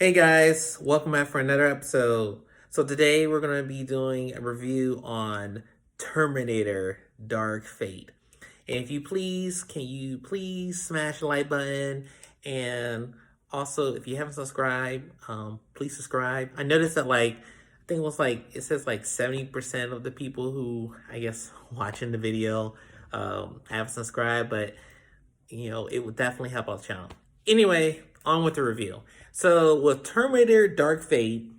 Hey guys, welcome back for another episode. So today we're going to be doing a review on Terminator Dark Fate. And if you please, can you please smash the like button? And also, if you haven't subscribed, please subscribe. I noticed that I think it says like 70% of the people who, I guess, watching the video haven't subscribed, but it would definitely help out the channel. Anyway, on with the review. So with Terminator Dark Fate,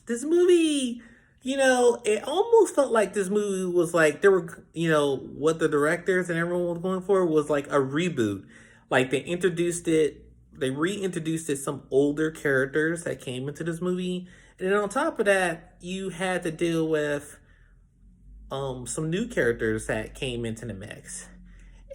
this movie, it almost felt like this movie was like there were, what the directors and everyone was going for was like a reboot. Like they reintroduced it some older characters that came into this movie. And then on top of that, you had to deal with some new characters that came into the mix.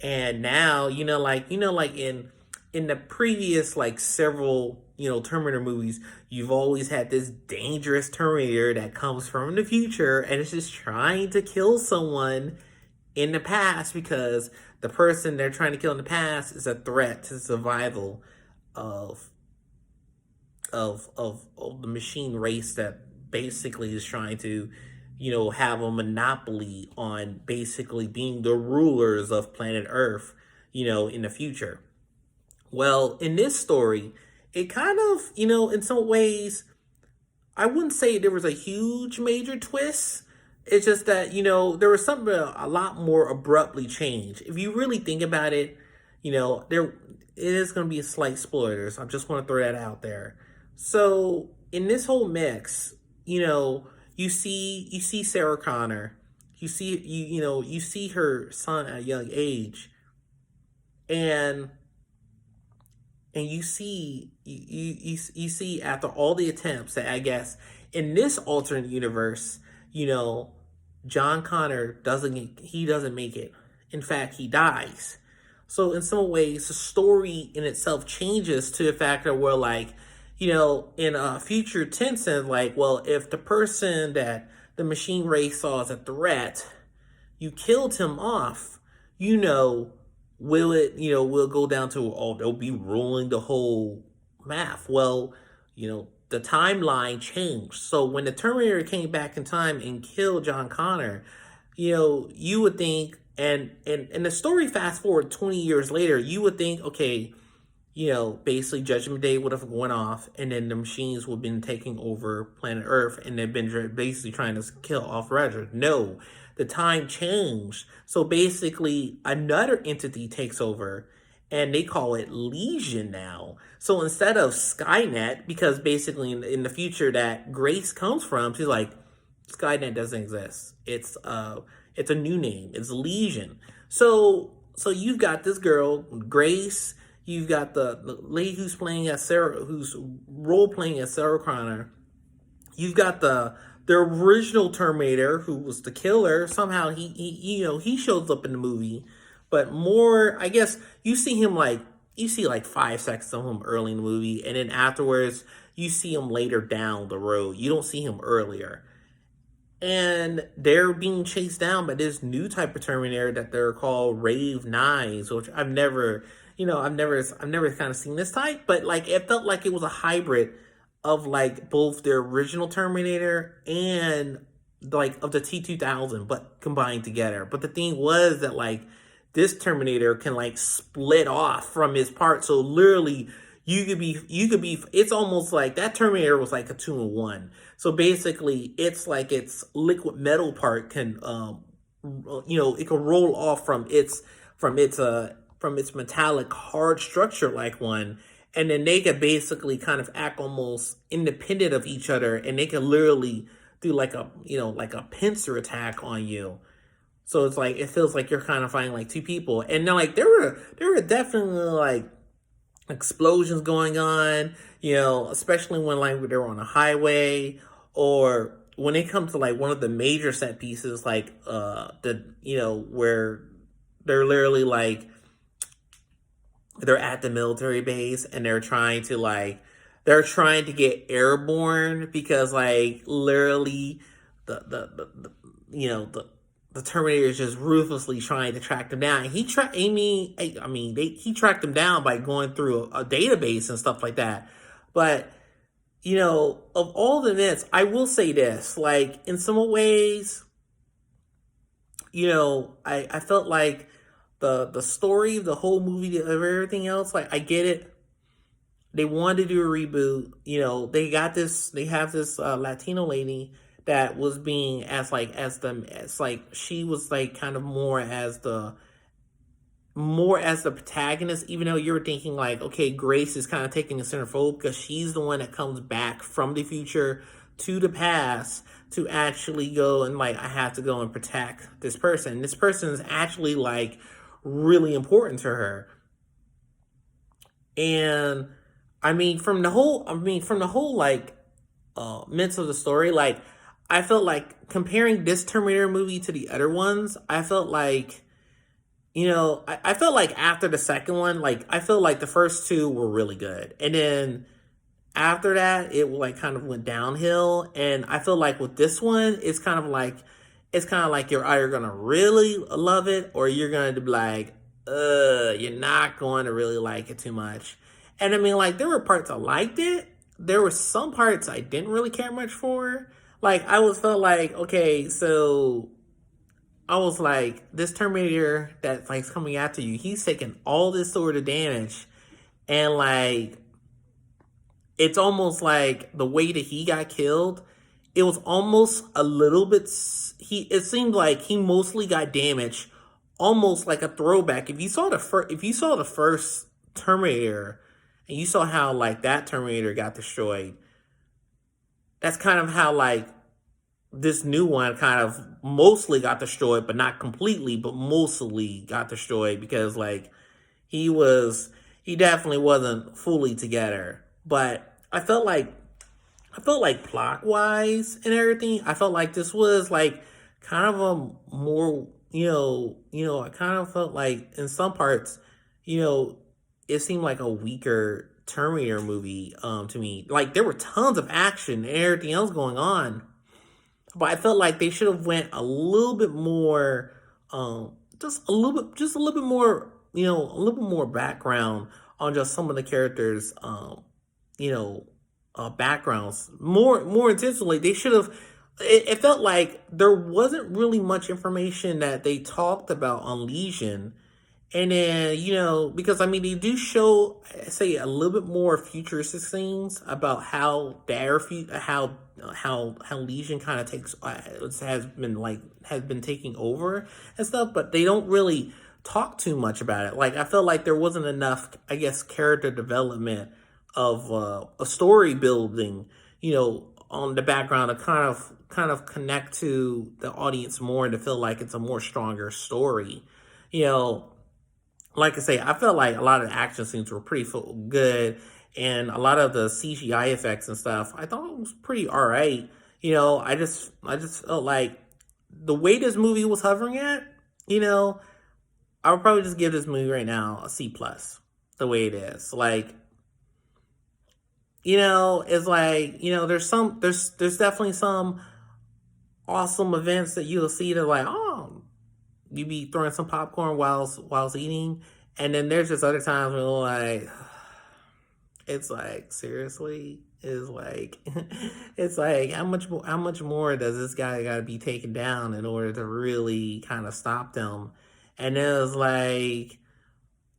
And now, like in the previous like several, Terminator movies, you've always had this dangerous Terminator that comes from the future and is just trying to kill someone in the past because the person they're trying to kill in the past is a threat to survival of of the machine race that basically is trying to have a monopoly on basically being the rulers of planet Earth, in the future. Well, in this story, it kind of, in some ways, I wouldn't say there was a huge major twist. It's just that, there was something a lot more abruptly changed. If you really think about it, there it is going to be a slight spoilers. I just want to throw that out there. So in this whole mix, you see Sarah Connor, you see her son at a young age, and you see after all the attempts that I guess in this alternate universe, John Connor doesn't make it. In fact, he dies. So in some ways, the story in itself changes to the fact that we're like, in a future tense, and like, well, if the person that the machine race saw as a threat, you killed him off, will go down to, oh, they'll be ruling the whole math. Well, the timeline changed. So when the Terminator came back in time and killed John Connor, you would think, and the story fast forward 20 years later, you would think, okay, basically Judgment Day would have went off, and then the machines would have been taking over planet Earth, and they've been basically trying to kill off Roger. No, the time changed. So basically, another entity takes over, and they call it Legion now. So instead of Skynet, because basically in the future that Grace comes from, she's like, Skynet doesn't exist. It's a new name. It's Legion. So you've got this girl, Grace. You've got the lady who's playing as Sarah, who's role playing as Sarah Connor. You've got the original Terminator, who was the killer. Somehow he shows up in the movie, but more, I guess you see like 5 seconds of him early in the movie, and then afterwards you see him later down the road. You don't see him earlier, and they're being chased down by this new type of Terminator that they're called Rave Nines, which I've never kind of seen this type, but like it felt like it was a hybrid of like both the original Terminator and like of the T-2000, but combined together. But the thing was that like this Terminator can like split off from his parts, so literally you could be. It's almost like that Terminator was like a 2-in-1. So basically, it's like its liquid metal part can, it can roll off from its metallic hard structure like one, and then they could basically kind of act almost independent of each other, and they can literally do like a pincer attack on you. So it's like it feels like you're kind of fighting like two people. And then like there were definitely like explosions going on, especially when like they were on a highway, or when it comes to like one of the major set pieces, like where they're literally like they're at the military base, and they're trying to get airborne because like literally the Terminator is just ruthlessly trying to track them down. And he tracked them down by going through a database and stuff like that. But of all the myths, I will say this, like, in some ways, I felt like the story, the whole movie, of everything else, like, I get it. They wanted to do a reboot. They have this Latino lady that was being as like, she was like kind of more as the protagonist, even though you're thinking like, okay, Grace is kind of taking the centerfold because she's the one that comes back from the future to the past to actually go and, like, I have to go and protect this person. This person is actually, like, really important to her. And from the whole, like, midst of the story, like, I felt like comparing this Terminator movie to the other ones, I felt like, I felt like after the second one, like, I felt like the first two were really good. And then after that, it, like, kind of went downhill. And I feel like with this one, it's kind of like you're either gonna really love it or you're gonna be like, you're not going to really like it too much. And I mean, like, there were parts I liked it. There were some parts I didn't really care much for. Like, I was felt like, okay, so I was like, this Terminator that's, like, coming after you, he's taking all this sort of damage, and, like, it's almost like the way that he got killed. It was almost a little bit. It seemed like he mostly got damaged, almost like a throwback. If you saw the first Terminator, and you saw how, like, that Terminator got destroyed, that's kind of how, like, this new one kind of mostly got destroyed, but not completely, but mostly got destroyed because, like, he was he definitely wasn't fully together. But I felt like plot wise and everything, I felt like this was, like, kind of a more, I kind of felt like in some parts, you know, it seemed like a weaker Terminator movie to me. Like, there were tons of action and everything else going on, but I felt like they should have went a little bit more, just a little bit more, a little bit more background on just some of the characters, you know, backgrounds more intentionally. They should have. It felt like there wasn't really much information that they talked about on Legion, and then, because I mean, they do show, say, a little bit more futuristic things about how the airfield, how Legion kind of has been taking over and stuff, but they don't really talk too much about it. Like, I felt like there wasn't enough, I guess, character development of a story building, on the background to kind of connect to the audience more and to feel like it's a more stronger story. You know, like I say, I felt like a lot of the action scenes were pretty good, and a lot of the CGI effects and stuff, I thought it was pretty all right. I just felt like the way this movie was hovering at, you know, I would probably just give this movie right now a C plus. The way it is, like, it's like, there's definitely some awesome events that you'll see that, like, oh, you be throwing some popcorn whilst eating, and then there's just other times where, like, it's like, seriously, it's like, it's like, how much more does this guy got to be taken down in order to really kind of stop them? And then it's like,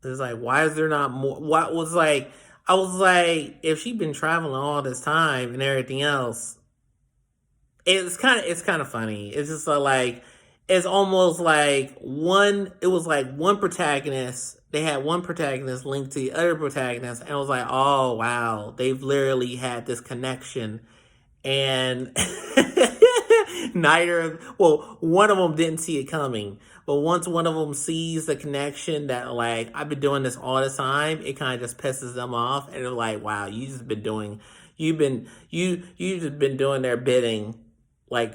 why is there not more? What was like, I was like, if she'd been traveling all this time and everything else, it's kind of funny. It's just like, it's almost like it was like one protagonist. They had one protagonist linked to the other protagonist, and it was like, oh wow, they've literally had this connection, and one of them didn't see it coming. But once one of them sees the connection, that, like, I've been doing this all the time, it kind of just pisses them off, and they're like, wow, you just been doing their bidding, like,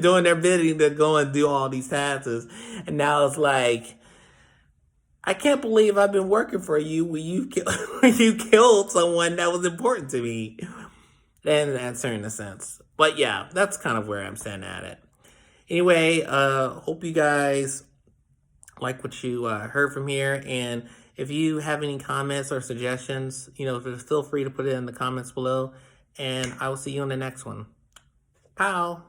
doing their bidding to go and do all these tasks, and now it's like, I can't believe I've been working for you when when you killed someone that was important to me. And that's in a sense. But yeah, that's kind of where I'm standing at it. Anyway, hope you guys like what you heard from here. And If you have any comments or suggestions, feel free to put it in the comments below. And I will see you on the next one. Pow!